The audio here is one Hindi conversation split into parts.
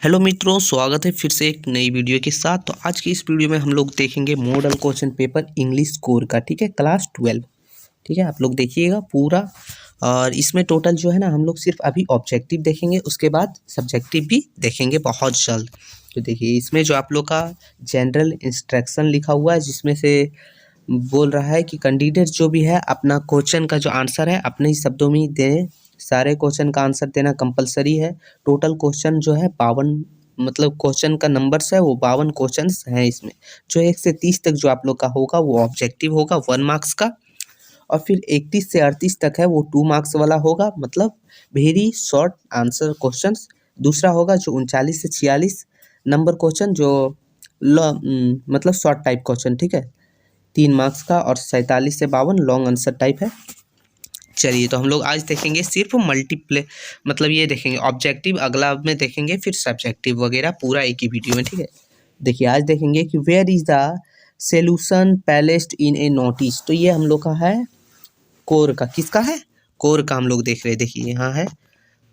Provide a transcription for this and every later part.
हेलो मित्रों, स्वागत है फिर से एक नई वीडियो के साथ। तो आज की इस वीडियो में हम लोग देखेंगे model question paper English core का। ठीक है, क्लास 12। ठीक है, आप लोग देखिएगा पूरा। और इसमें टोटल जो है ना, हम लोग सिर्फ अभी ऑब्जेक्टिव देखेंगे, उसके बाद सब्जेक्टिव भी देखेंगे बहुत जल्द। तो देखिए, इसमें जो आप लोग का जनरल इंस्ट्रक्शन लिखा हुआ है, जिसमें से बोल रहा है कि कैंडिडेट जो भी है अपना क्वेश्चन का जो आंसर है अपने ही शब्दों में ही दे। सारे क्वेश्चन का आंसर देना कंपलसरी है। टोटल क्वेश्चन जो है 52, मतलब क्वेश्चन का नंबर्स है वो 52 क्वेश्चंस हैं इसमें। जो 1 से 30 तक जो आप लोग का होगा वो ऑब्जेक्टिव होगा 1 मार्क्स का, और फिर 31 से 38 तक है वो 2 मार्क्स वाला होगा, मतलब वेरी शॉर्ट आंसर क्वेश्चंस। दूसरा होगा जो 39 से 46 नंबर क्वेश्चन, जो मतलब शॉर्ट टाइप क्वेश्चन। ठीक है, 3 मार्क्स का, और 47 से 52 लॉन्ग आंसर टाइप है। चलिए, तो हम लोग आज देखेंगे सिर्फ मल्टीप्ले, मतलब ये देखेंगे ऑब्जेक्टिव, अगला में देखेंगे फिर सब्जेक्टिव वगैरह, पूरा एक ही वीडियो में। ठीक है, देखिए आज देखेंगे कि where is the solution placed in a notice. तो ये हम लोग का है कोर का। किसका है? कोर का हम लोग देख रहे हैं। देखिए यहाँ है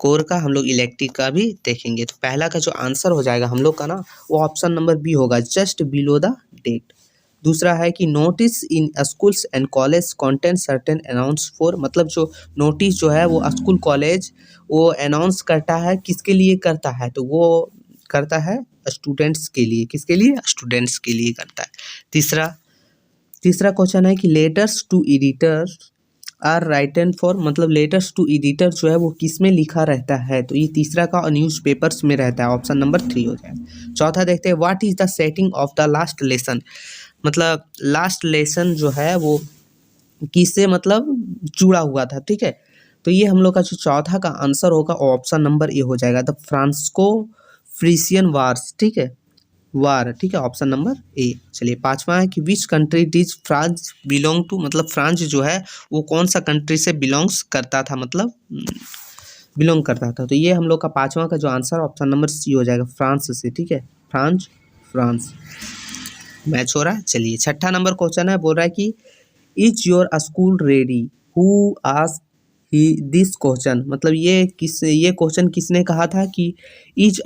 कोर का, हम लोग इलेक्ट्रिक का भी देखेंगे। तो पहला का जो आंसर हो जाएगा हम लोग का ना, वो ऑप्शन नंबर बी होगा, जस्ट बिलो द डेट। दूसरा है कि notice in schools and college content certain announce for, मतलब जो नोटिस जो है वो स्कूल कॉलेज वो अनाउंस करता है, किसके लिए करता है? तो वो करता है स्टूडेंट्स के लिए। किसके लिए? स्टूडेंट्स के लिए करता है। तीसरा क्वेश्चन है कि letters to editor are written for, मतलब लेटर्स टू एडिटर जो है वो किस में लिखा रहता है? तो ये तीसरा का न्यूज़पेपर्स में रहता है, ऑप्शन नंबर 3 हो जाएगा। चौथा देखते हैं, what is the setting of the last lesson, मतलब लास्ट लेसन जो है वो किससे मतलब जुड़ा हुआ था। ठीक है, तो ये हम लोग का जो चौथा का आंसर होगा ऑप्शन नंबर ए हो जाएगा, द फ्रांस्को फ्रीसियन वार्स। ठीक है, वार। ठीक है, ऑप्शन नंबर ए। चलिए, पांचवा है कि which country does France belong to, मतलब फ्रांस जो है वो कौन सा कंट्री से बिलोंग्स करता था, मतलब बिलोंग करता था। तो ये हम लोग का पांचवा का जो आंसर ऑप्शन नंबर सी हो जाएगा, फ्रांस से। ठीक है, फ्रांस मैच हो रहा है। चलिए, छठा नंबर क्वेश्चन है, बोल रहा है कि is your school ready, who asked he this question, मतलब ये क्वेश्चन किसने कहा था कि इज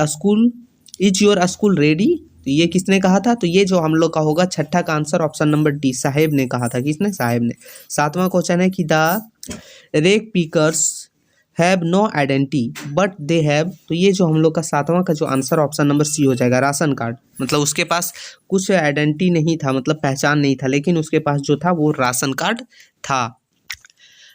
योर स्कूल रेडी? तो ये किसने कहा था? तो ये जो हम लोग का होगा छठा का आंसर ऑप्शन नंबर डी, साहेब ने कहा था। किसने? साहेब ने। सातवां क्वेश्चन है कि the rag pickers have no identity but they have, तो ये जो हम लोग का सातवां का जो आंसर ऑप्शन नंबर सी हो जाएगा, राशन कार्ड। मतलब उसके पास कुछ आइडेंटिटी नहीं था, मतलब पहचान नहीं था, लेकिन उसके पास जो था वो राशन कार्ड था।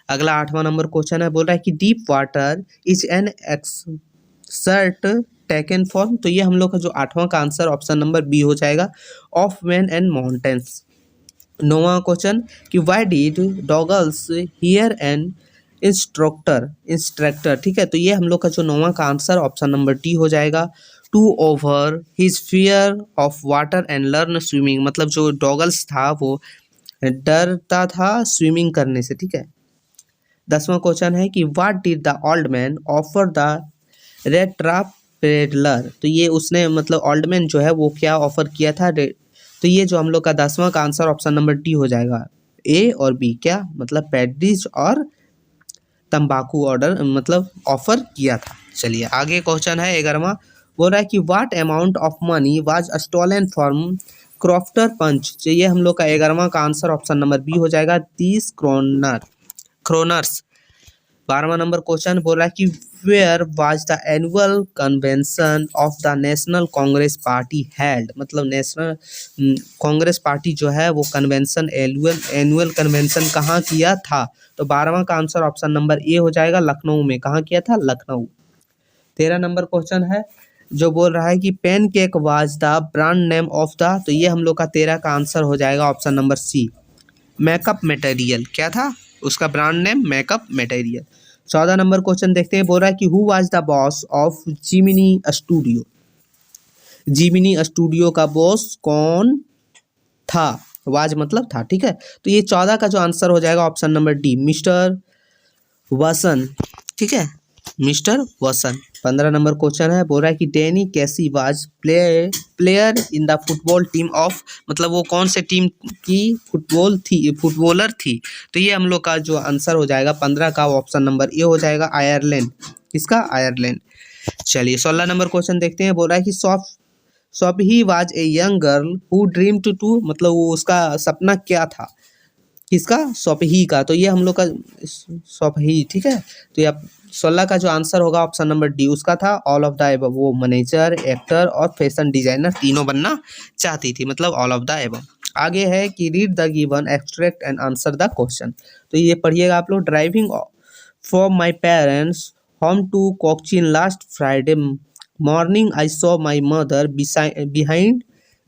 अगला आठवां नंबर क्वेश्चन है, बोल रहा है कि deep water is an exert taken form, तो ये हम लोग का जो आठवां का आंसर ऑप्शन नंबर बी हो जाएगा, ऑफ मैन एंड माउंटेन्स। नौवां क्वेश्चन कि why did Douglas hire and instructor. ठीक है, तो ये हम लोग का जो नौवां का आंसर ऑप्शन नंबर डी हो जाएगा, to over his fear of water and learn swimming, मतलब जो डॉगल्स था वो डरता था स्विमिंग करने से। ठीक है, 10वां क्वेश्चन है कि what did the old man offer the red trap peddler, तो ये उसने, मतलब ओल्ड मैन जो है वो क्या ऑफर किया था? तो ये जो हम लोग का 10वां का आंसर ऑप्शन नंबर डी हो जाएगा, ए और बी। क्या मतलब? पैडीज और तंबाकू ऑर्डर, मतलब ऑफर किया था। चलिए, आगे क्वेश्चन है 11वां, बोल रहा है कि what amount of money was stolen from crofter punch, तो ये हम लोग का 11वां का आंसर ऑप्शन नंबर बी हो जाएगा, 30 क्रोनर्स। 12वां नंबर क्वेश्चन बोल रहा है कि where was the annual convention of the national Congress party held, मतलब नेशनल कांग्रेस पार्टी जो है वो कन्वेंशन, एनुअल कन्वेंशन कहाँ किया था? तो 12वां का आंसर ऑप्शन नंबर ए हो जाएगा, लखनऊ में। कहाँ किया था? लखनऊ। 13 नंबर क्वेश्चन है जो बोल रहा है कि pancake was the brand name of the, तो ये हम लोग का 13 का आंसर हो जाएगा option number C, makeup material. क्या था उसका brand name? Makeup material. 14 number question देखते हैं, बोल रहा है कि who was the boss of Gemini studio, Gemini studio का बॉस कौन था? वाज मतलब था। ठीक है, तो ये 14 का जो आंसर हो जाएगा ऑप्शन नंबर डी, मिस्टर वसन। ठीक है, मिस्टर वसन। 15 नंबर क्वेश्चन है, बोल रहा है कि डैनी कैसी was player in the football team of, मतलब वो कौन से टीम की फुटबॉलर थी? तो ये हम लोग का जो आंसर हो जाएगा 15 का ऑप्शन नंबर ए हो जाएगा, आयरलैंड। किसका? आयरलैंड। चलिए 16 नंबर क्वेश्चन देखते हैं। बोल रहा है कि Sophie was a young girl who dreamed to, मतलब वो उसका सपना क्या था, किसका, सॉफही का। तो ये हम लोग का सॉफही, ठीक है। तो ये 16 का जो आंसर होगा ऑप्शन नंबर डी उसका था ऑल ऑफ द एबव। वो मैनेजर, एक्टर और फैशन डिजाइनर तीनों बनना चाहती थी, मतलब ऑल ऑफ द एबव। आगे है कि read the given extract and answer the question. तो ये पढ़िएगा आप लोग। Driving from my parents home to Cochin last Friday morning I saw my mother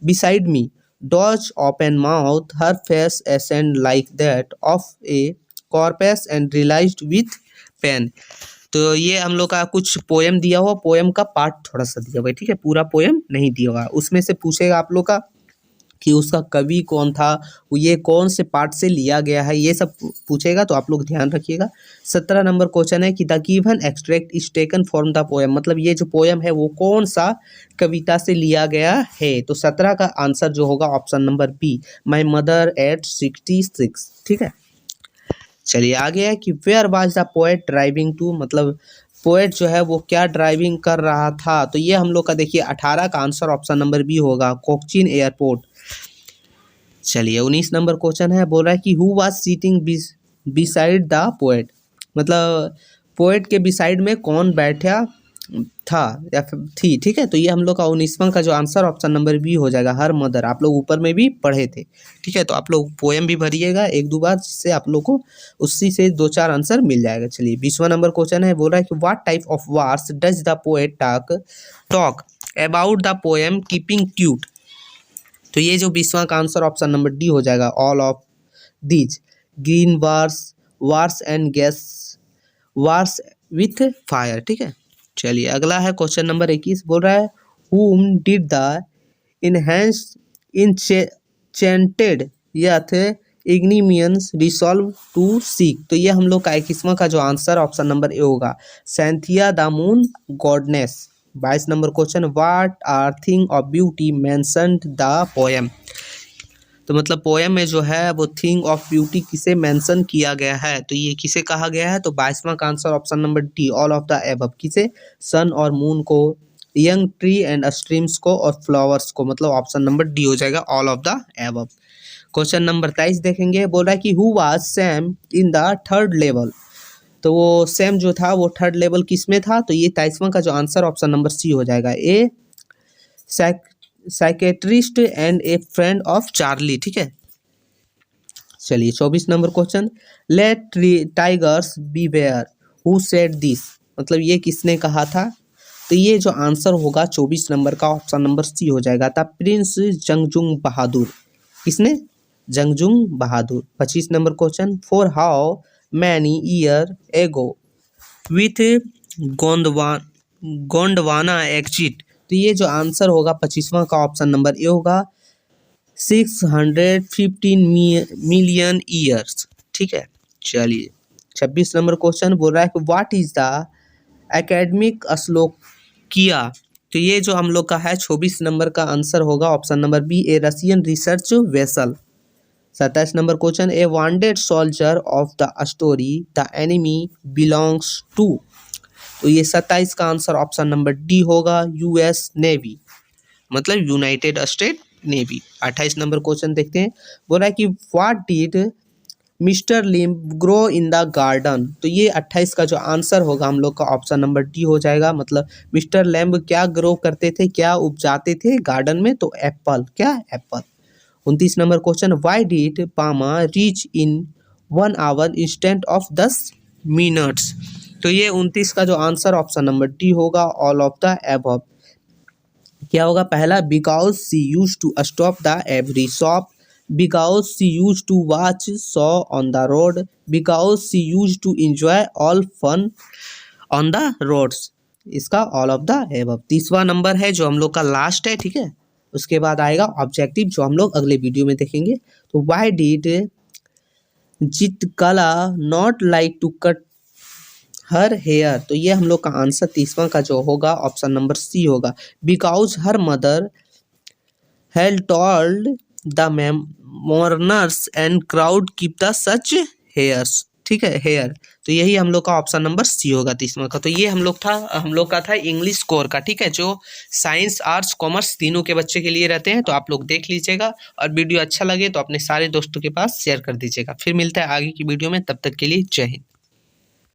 beside me. Dodge open mouth, her face ascend like that of a corpse and realized with pain. तो ये हम लोग का कुछ पोएम दिया हुआ, पोएम का पार्ट थोड़ा सा दिया हुआ है, ठीक है, पूरा पोएम नहीं दिया हुआ। उसमें से पूछेगा आप लोग का कि उसका कवि कौन था, ये कौन से पार्ट से लिया गया है, ये सब पूछेगा, तो आप लोग ध्यान रखिएगा। 17 नंबर क्वेश्चन है कि the given extract is taken from the poem, मतलब ये जो पोएम है वो कौन सा कविता से लिया गया है। तो 17 का आंसर जो होगा option number B, my mother at 66, ठीक है। चलिए आगे है कि where was the poet driving to, मतलब पोएट जो है वो क्या ड्राइविंग कर रहा था। तो ये हम लोग का देखिए 18 का आंसर ऑप्शन नंबर बी होगा, कोच्चिन एयरपोर्ट। चलिए 19 नंबर क्वेश्चन है। बोल रहा है कि who was sitting beside the poet, मतलब पोएट के बिसाइड में कौन बैठा था या फिर थी, ठीक है। तो ये हम लोग का 19वां का जो आंसर ऑप्शन नंबर बी हो जाएगा, हर मदर। आप लोग ऊपर में भी पढ़े थे, ठीक है। तो आप लोग पोएम भी भरिएगा एक दो बार, जिससे आप लोग को उसी से 2-4 आंसर मिल जाएगा। चलिए 20वां नंबर क्वेश्चन है। बोल रहा है कि what type of wars does the poet talk about the poem keeping cute. तो ये जो 20वां का आंसर ऑप्शन नंबर डी हो जाएगा, all of these, green wars, wars and gas, wars with fire, ठीक है। चलिए अगला है क्वेश्चन नंबर 21। बोल रहा है whom did the enchanted यथ इग्निमियंस रिसॉल्व टू सीक। तो ये हम लोग का 21वां का जो आंसर ऑप्शन नंबर ए होगा, Cynthia the moon goddess. 22 number question, what are thing of beauty mentioned the poem. तो मतलब पोएम में जो है वो थिंग ऑफ ब्यूटी किसे मेंशन किया गया है, तो ये किसे कहा गया है। तो 22वां का answer option number D, all of the above. किसे, सन और मून को, यंग ट्री एंड स्ट्रीम्स को और फ्लावर्स को, मतलब ऑप्शन नंबर डी हो जाएगा, all of the above. Question number 23 देखेंगे। बोल रहा है कि who was Sam in the third level. तो वो सैम जो था वो थर्ड लेवल किस में था। तो ये 23वां का जो आंसर ऑप्शन नंबर सी हो जाएगा, a psychiatrist and a friend of Charlie, ठीक है। चलिए 24 number question, let tigers beware who said this, मतलब ये किसने कहा था। तो ये जो आंसर होगा 24 नंबर का ऑप्शन नंबर सी हो जाएगा, था प्रिंस जंगजुंग बहादुर। किसने, जंगजुंग बहादुर। 25 number question, for how many year ago with Gondwana exit. तो ये जो आंसर होगा 25वां का ऑप्शन नंबर ए होगा, 615 मिलियन ईयर्स, ठीक है। चलिए 26 नंबर क्वेश्चन बोल रहा है कि व्हाट इज द एकेडमिक अस्लोकिया। तो ये जो हम लोग का है 24 नंबर का आंसर होगा option number B, a Russian research vessel. 27 number question, a wanted soldier of the story the enemy belongs to. तो ये 27 का आंसर ऑप्शन नंबर डी होगा, यूएस नेवी, मतलब United State Navy. 28 number question देखते हैं। बोल रहा है कि what did mister Limb grow in the garden. तो ये 28 का जो आंसर होगा हम लोग का ऑप्शन नंबर डी हो जाएगा, मतलब मिस्टर लैम्ब क्या ग्रो करते थे, क्या उपजाते थे गार्डन में। तो एप्पल, क्या, apple. 29 number question, why did Pama reach in 1 hour instead of 10 minutes. तो ये 29 का जो आंसर ऑप्शन नंबर डी होगा, ऑल ऑफ द एबव। क्या होगा पहला, because she used to stop the every shop, because she used to watch show on the road, because she used to enjoy all fun on the roads. इसका ऑल ऑफ द एबव। 30वां नंबर है जो हम लोग का लास्ट है, ठीक है। उसके बाद आएगा ऑब्जेक्टिव, जो हम लोग अगले वीडियो में देखेंगे। तो why did Zitkala not like to cut her hair. तो ये हम लोग का आंसर 30वां का जो होगा ऑप्शन नंबर सी होगा, because her mother had told the mourners and crowd keep the such hairs, ठीक है, हेयर। तो यही हम लोग का ऑप्शन नंबर सी होगा 30 का। तो ये हम लोग का था इंग्लिश कोर का, ठीक है, जो साइंस आर्ट्स कॉमर्स तीनों के बच्चे के लिए रहते हैं। तो आप लोग देख लीजिएगा, और वीडियो अच्छा लगे तो अपने सारे दोस्तों के पास शेयर कर दीजिएगा। फिर मिलता है आगे की वीडियो में, तब तक के लिए जय हिंद।